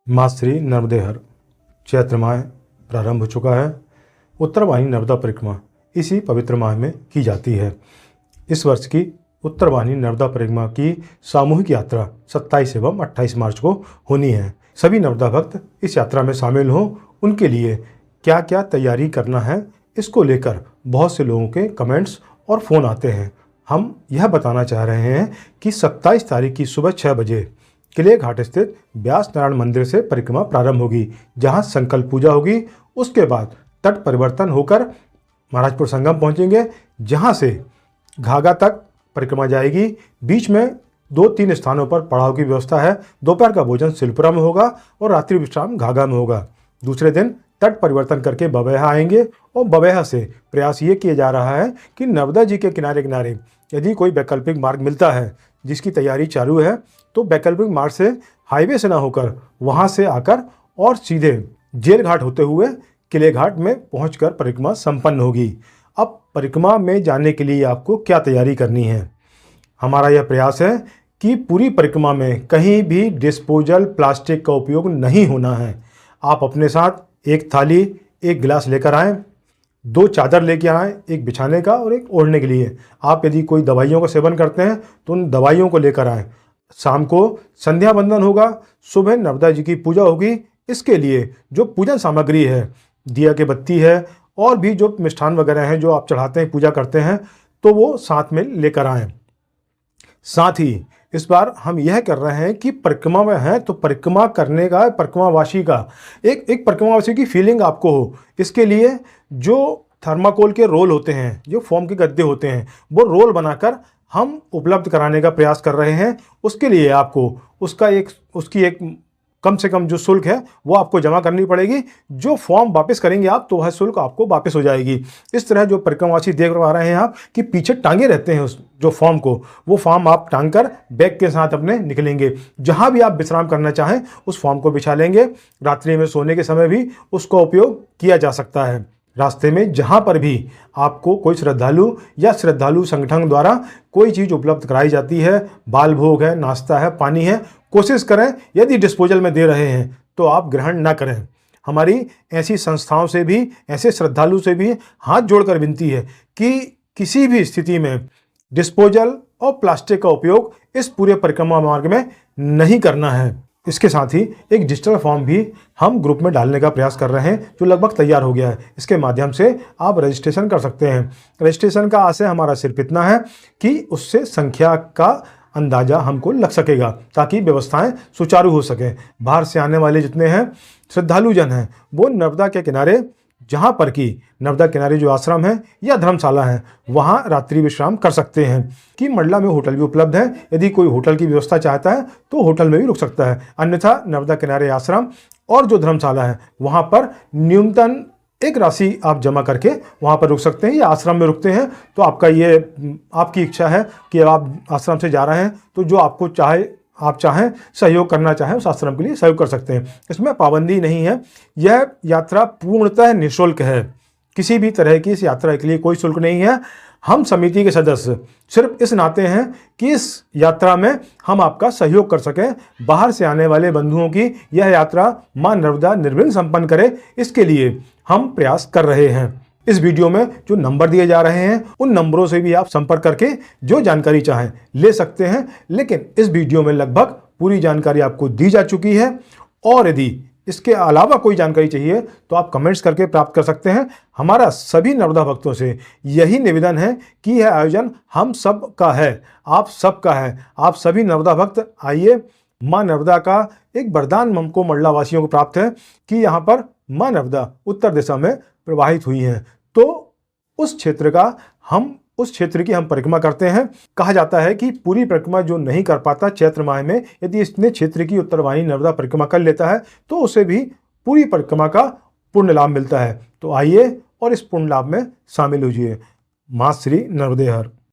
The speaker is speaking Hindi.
माँ श्री नर्मदे हर चैत्र माह प्रारंभ हो चुका है। उत्तरवाहिनी नर्मदा परिक्रमा इसी पवित्र माह में की जाती है। इस वर्ष की उत्तरवाहिनी नर्मदा परिक्रमा की सामूहिक यात्रा 27 एवं 28 मार्च को होनी है। सभी नर्मदा भक्त इस यात्रा में शामिल हों, उनके लिए क्या क्या तैयारी करना है, इसको लेकर बहुत से लोगों के कमेंट्स और फ़ोन आते हैं। हम यह बताना चाह रहे हैं कि 27 तारीख की सुबह 6 बजे किले घाट स्थित व्यास नारायण मंदिर से परिक्रमा प्रारंभ होगी, जहां संकल्प पूजा होगी। उसके बाद तट परिवर्तन होकर महाराजपुर संगम पहुंचेंगे, जहां से घाघा तक परिक्रमा जाएगी। बीच में 2-3 स्थानों पर पड़ाव की व्यवस्था है। दोपहर का भोजन शिलपुरा में होगा और रात्रि विश्राम घाघा में होगा। दूसरे दिन तट परिवर्तन करके बबैहा आएंगे और बबैहा से प्रयास ये किया जा रहा है कि नर्मदा जी के किनारे किनारे यदि कोई वैकल्पिक मार्ग मिलता है, जिसकी तैयारी चालू है, तो वैकल्पिक मार्ग से हाईवे से ना होकर वहां से आकर और सीधे जेल घाट होते हुए किले घाट में पहुंचकर परिक्रमा संपन्न होगी। अब परिक्रमा में जाने के लिए आपको क्या तैयारी करनी है? हमारा यह प्रयास है कि पूरी परिक्रमा में कहीं भी डिस्पोजल प्लास्टिक का उपयोग नहीं होना है। आप अपने साथ एक थाली, एक गिलास लेकर आएँ, 2 चादर लेके आएँ, एक बिछाने का और एक ओढ़ने के लिए। आप यदि कोई दवाइयों का सेवन करते हैं तो उन दवाइयों को लेकर आएँ। शाम को संध्या बंदन होगा, सुबह नर्मदा जी की पूजा होगी। इसके लिए जो पूजन सामग्री है, दिया के बत्ती है और भी जो मिष्ठान वगैरह हैं जो आप चढ़ाते हैं, पूजा करते हैं, तो वो साथ में लेकर आएँ। साथ ही इस बार हम यह कर रहे हैं कि परिक्रमा में हैं तो परिक्रमा करने का, परिक्रमावासी का एक परिक्रमावासी की फीलिंग आपको हो। इसके लिए जो थर्माकोल के रोल होते हैं, जो फोम के गद्दे होते हैं, वो रोल बनाकर हम उपलब्ध कराने का प्रयास कर रहे हैं। उसके लिए आपको उसकी एक कम से कम जो शुल्क है वो आपको जमा करनी पड़ेगी। जो फॉर्म वापस करेंगे आप, तो वह शुल्क आपको वापस हो जाएगी। इस तरह जो परिक्रमावासी देख पा रहे हैं आप कि पीछे टांगे रहते हैं उस जो फॉर्म को, वो फॉर्म आप टांग कर बैग के साथ अपने निकलेंगे। जहां भी आप विश्राम करना चाहें उस फॉर्म को बिछा लेंगे। रात्रि में सोने के समय भी उसका उपयोग किया जा सकता है। रास्ते में जहां पर भी आपको कोई श्रद्धालु या श्रद्धालु संगठन द्वारा कोई चीज़ उपलब्ध कराई जाती है, बाल भोग है, नाश्ता है, पानी है, कोशिश करें यदि डिस्पोजल में दे रहे हैं तो आप ग्रहण ना करें। हमारी ऐसी संस्थाओं से भी, ऐसे श्रद्धालु से भी हाथ जोड़कर विनती है कि किसी भी स्थिति में डिस्पोजल और प्लास्टिक का उपयोग इस पूरे परिक्रमा मार्ग में नहीं करना है। इसके साथ ही एक डिजिटल फॉर्म भी हम ग्रुप में डालने का प्रयास कर रहे हैं, जो लगभग तैयार हो गया है। इसके माध्यम से आप रजिस्ट्रेशन कर सकते हैं। रजिस्ट्रेशन का आशय हमारा सिर्फ इतना है कि उससे संख्या का अंदाज़ा हमको लग सकेगा, ताकि व्यवस्थाएं सुचारू हो सकें। बाहर से आने वाले जितने हैं श्रद्धालु जन हैं, वो नर्मदा के किनारे, जहाँ पर कि नर्मदा किनारे जो आश्रम है या धर्मशाला है, वहाँ रात्रि विश्राम कर सकते हैं। कि मंडला में होटल भी उपलब्ध है। यदि कोई होटल की व्यवस्था चाहता है तो होटल में भी रुक सकता है। अन्यथा नर्मदा किनारे आश्रम और जो धर्मशाला है वहाँ पर न्यूनतम एक राशि आप जमा करके वहाँ पर रुक सकते हैं, या आश्रम में रुकते हैं तो आपकी इच्छा है कि आप आश्रम से जा रहे हैं तो जो आपको आप चाहें सहयोग करना चाहें उस आश्रम के लिए सहयोग कर सकते हैं। इसमें पाबंदी नहीं है। यह यात्रा पूर्णतः निःशुल्क है। किसी भी तरह की इस यात्रा के लिए कोई शुल्क नहीं है। हम समिति के सदस्य सिर्फ इस नाते हैं कि इस यात्रा में हम आपका सहयोग कर सकें। बाहर से आने वाले बंधुओं की यह यात्रा मां नर्मदा निर्विघ्न संपन्न करे, इसके लिए हम प्रयास कर रहे हैं। इस वीडियो में जो नंबर दिए जा रहे हैं उन नंबरों से भी आप संपर्क करके जो जानकारी चाहें ले सकते हैं। लेकिन इस वीडियो में लगभग पूरी जानकारी आपको दी जा चुकी है, और यदि इसके अलावा कोई जानकारी चाहिए तो आप कमेंट्स करके प्राप्त कर सकते हैं। हमारा सभी नर्मदा भक्तों से यही निवेदन है कि यह आयोजन हम सब का है, आप सब का है। आप सभी नर्मदा भक्त आइए। माँ नर्मदा का एक वरदान हमको मंडला वासियों को प्राप्त है कि यहाँ पर माँ नर्मदा उत्तर दिशा में प्रवाहित हुई हैं, तो उस क्षेत्र की हम परिक्रमा करते हैं। कहा जाता है कि पूरी परिक्रमा जो नहीं कर पाता चैत्र माह में, यदि इसने क्षेत्र की उत्तरवाहिनी नर्मदा परिक्रमा कर लेता है तो उसे भी पूरी परिक्रमा का पुण्य लाभ मिलता है। तो आइए और इस पुण्य लाभ में शामिल होइए। माँ श्री नर्मदे हर।